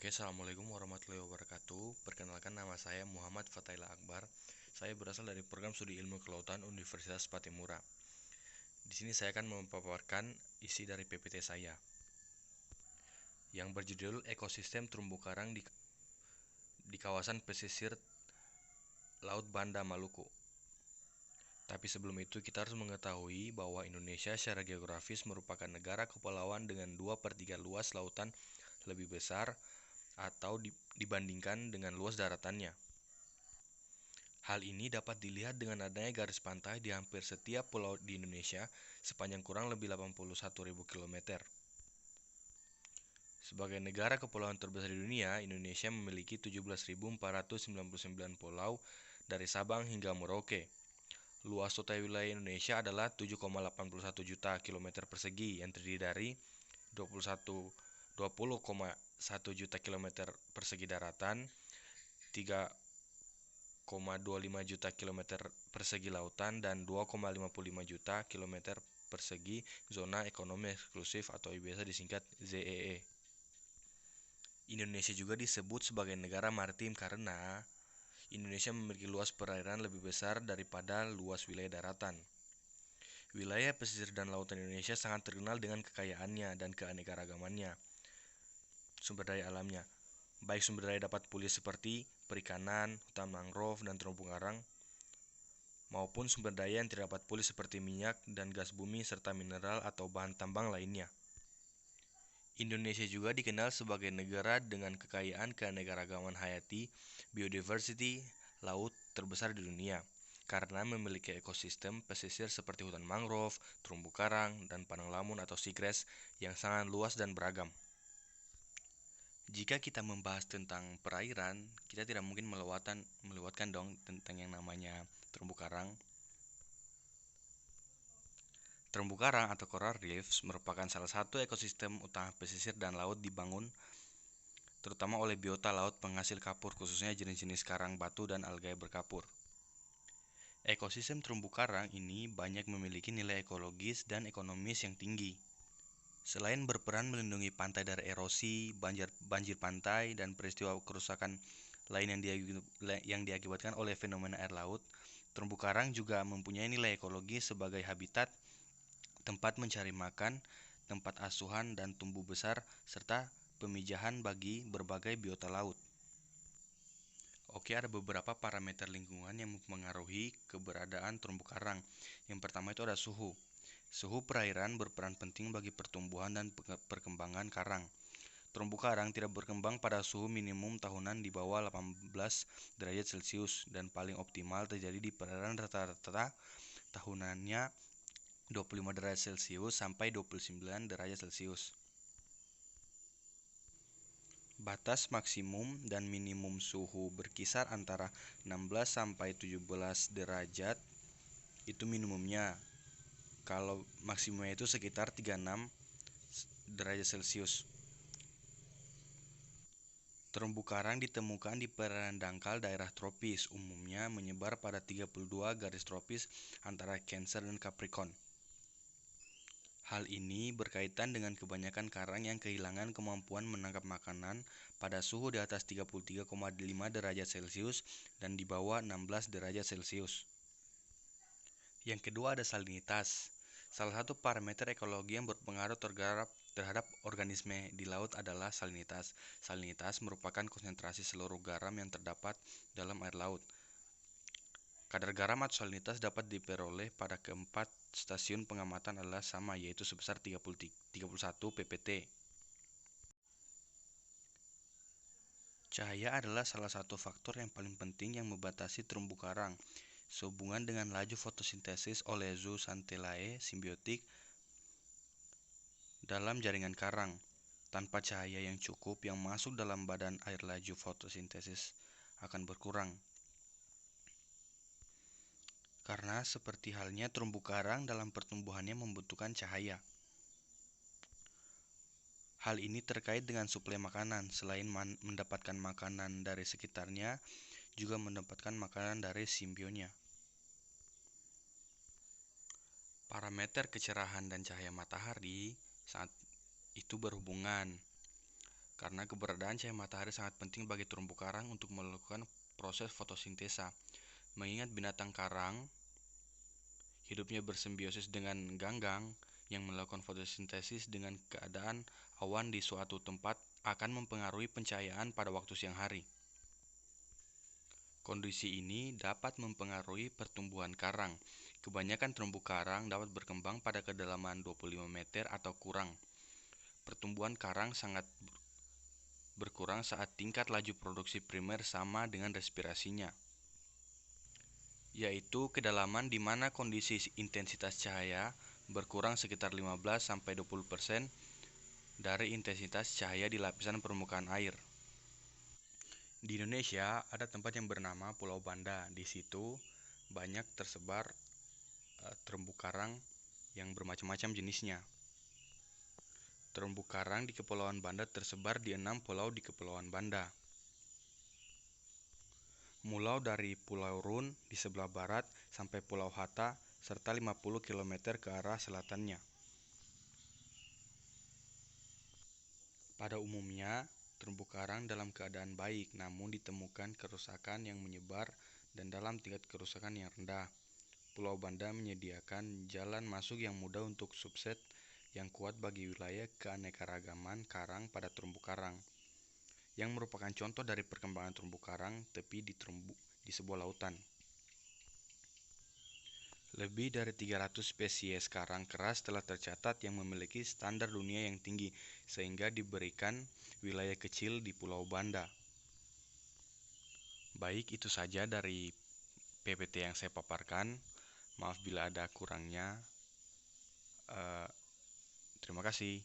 Oke, Assalamualaikum warahmatullahi wabarakatuh. Perkenalkan, nama saya Muhammad Fathaila Akbar. Saya berasal dari program studi ilmu kelautan Universitas Patimura. Di sini saya akan memaparkan isi dari PPT saya yang berjudul Ekosistem Terumbu Karang di kawasan pesisir Laut Banda Maluku. Tapi sebelum itu kita harus mengetahui bahwa Indonesia secara geografis merupakan negara kepulauan dengan 2/3 luas lautan lebih besar atau dibandingkan dengan luas daratannya. Hal ini dapat dilihat dengan adanya garis pantai di hampir setiap pulau di Indonesia sepanjang kurang lebih 81.000 km. Sebagai negara kepulauan terbesar di dunia, Indonesia memiliki 17.499 pulau dari Sabang hingga Merauke. Luas total wilayah Indonesia adalah 7,81 juta kilometer persegi yang terdiri dari 20,1 juta kilometer persegi daratan, 3,25 juta kilometer persegi lautan, dan 2,55 juta kilometer persegi zona ekonomi eksklusif atau biasa disingkat ZEE. Indonesia juga disebut sebagai negara maritim karena Indonesia memiliki luas perairan lebih besar daripada luas wilayah daratan. Wilayah pesisir dan lautan Indonesia sangat terkenal dengan kekayaannya dan keanekaragamannya sumber daya alamnya. Baik sumber daya dapat pulih seperti perikanan, hutan mangrove, dan terumbu karang, maupun sumber daya yang tidak dapat pulih seperti minyak dan gas bumi serta mineral atau bahan tambang lainnya. Indonesia juga dikenal sebagai negara dengan kekayaan keanekaragaman hayati, biodiversity, laut terbesar di dunia, karena memiliki ekosistem pesisir seperti hutan mangrove, terumbu karang, dan padang lamun atau seagrass yang sangat luas dan beragam. Jika kita membahas tentang perairan, kita tidak mungkin melewatkan dong tentang yang namanya terumbu karang. Terumbu karang atau coral reefs merupakan salah satu ekosistem utama pesisir dan laut dibangun terutama oleh biota laut penghasil kapur, khususnya jenis-jenis karang batu dan alga berkapur. Ekosistem terumbu karang ini banyak memiliki nilai ekologis dan ekonomis yang tinggi. Selain berperan melindungi pantai dari erosi, banjir pantai, dan peristiwa kerusakan lain yang diakibatkan oleh fenomena air laut, terumbu karang juga mempunyai nilai ekologis sebagai habitat, tempat mencari makan, tempat asuhan dan tumbuh besar, serta pemijahan bagi berbagai biota laut. Oke, ada beberapa parameter lingkungan yang mempengaruhi keberadaan terumbu karang. Yang pertama itu ada suhu. Suhu perairan berperan penting bagi pertumbuhan dan perkembangan karang. Terumbu karang tidak berkembang pada suhu minimum tahunan di bawah 18 derajat Celcius dan paling optimal terjadi di perairan rata-rata tahunannya 25 derajat Celcius sampai 29 derajat Celcius. Batas maksimum dan minimum suhu berkisar antara 16 sampai 17 derajat itu minimumnya. Kalau maksimumnya itu sekitar 36 derajat Celcius. Terumbu karang ditemukan di perairan dangkal daerah tropis, umumnya menyebar pada 32 garis tropis antara Cancer dan Capricorn. Hal ini berkaitan dengan kebanyakan karang yang kehilangan kemampuan menangkap makanan pada suhu di atas 33,5 derajat Celcius dan di bawah 16 derajat Celcius. Yang kedua ada salinitas. Salah satu parameter ekologi yang berpengaruh terhadap organisme di laut adalah salinitas. Salinitas merupakan konsentrasi seluruh garam yang terdapat dalam air laut. Kadar garam atau salinitas dapat diperoleh pada keempat stasiun pengamatan adalah sama, yaitu sebesar 31 ppt. Cahaya adalah salah satu faktor yang paling penting yang membatasi terumbu karang. Sehubungan dengan laju fotosintesis oleh zooxanthellae simbiotik dalam jaringan karang. Tanpa cahaya yang cukup yang masuk dalam badan air, laju fotosintesis akan berkurang. Karena seperti halnya terumbu karang dalam pertumbuhannya membutuhkan cahaya. Hal ini terkait dengan suplai makanan. Selain mendapatkan makanan dari sekitarnya, juga mendapatkan makanan dari simbionnya. Parameter kecerahan dan cahaya matahari saat itu berhubungan. karena keberadaan cahaya matahari sangat penting bagi terumbu karang untuk melakukan proses fotosintesa. Mengingat binatang karang hidupnya bersimbiosis dengan ganggang yang melakukan fotosintesis dengan keadaan awan di suatu tempat akan mempengaruhi pencahayaan pada waktu siang hari. Kondisi ini dapat mempengaruhi pertumbuhan karang. Kebanyakan terumbu karang dapat berkembang pada kedalaman 25 meter atau kurang. Pertumbuhan karang sangat berkurang saat tingkat laju produksi primer sama dengan respirasinya, yaitu kedalaman di mana kondisi intensitas cahaya berkurang sekitar 15-20% dari intensitas cahaya di lapisan permukaan air. Di Indonesia ada tempat yang bernama Pulau Banda. Di situ banyak tersebar terumbu karang yang bermacam-macam jenisnya. Terumbu karang di Kepulauan Banda tersebar di 6 pulau di Kepulauan Banda. Mulai dari Pulau Run di sebelah barat sampai Pulau Hatta serta 50 km ke arah selatannya. Pada umumnya, terumbu karang dalam keadaan baik, namun ditemukan kerusakan yang menyebar dan dalam tingkat kerusakan yang rendah. Pulau Banda menyediakan jalan masuk yang mudah untuk subset yang kuat bagi wilayah keanekaragaman karang pada terumbu karang, yang merupakan contoh dari perkembangan terumbu karang tepi di sebuah lautan. Lebih dari 300 spesies karang keras telah tercatat yang memiliki standar dunia yang tinggi, sehingga diberikan wilayah kecil di Pulau Banda. Baik, itu saja dari PPT yang saya paparkan. Maaf bila ada kurangnya. Terima kasih.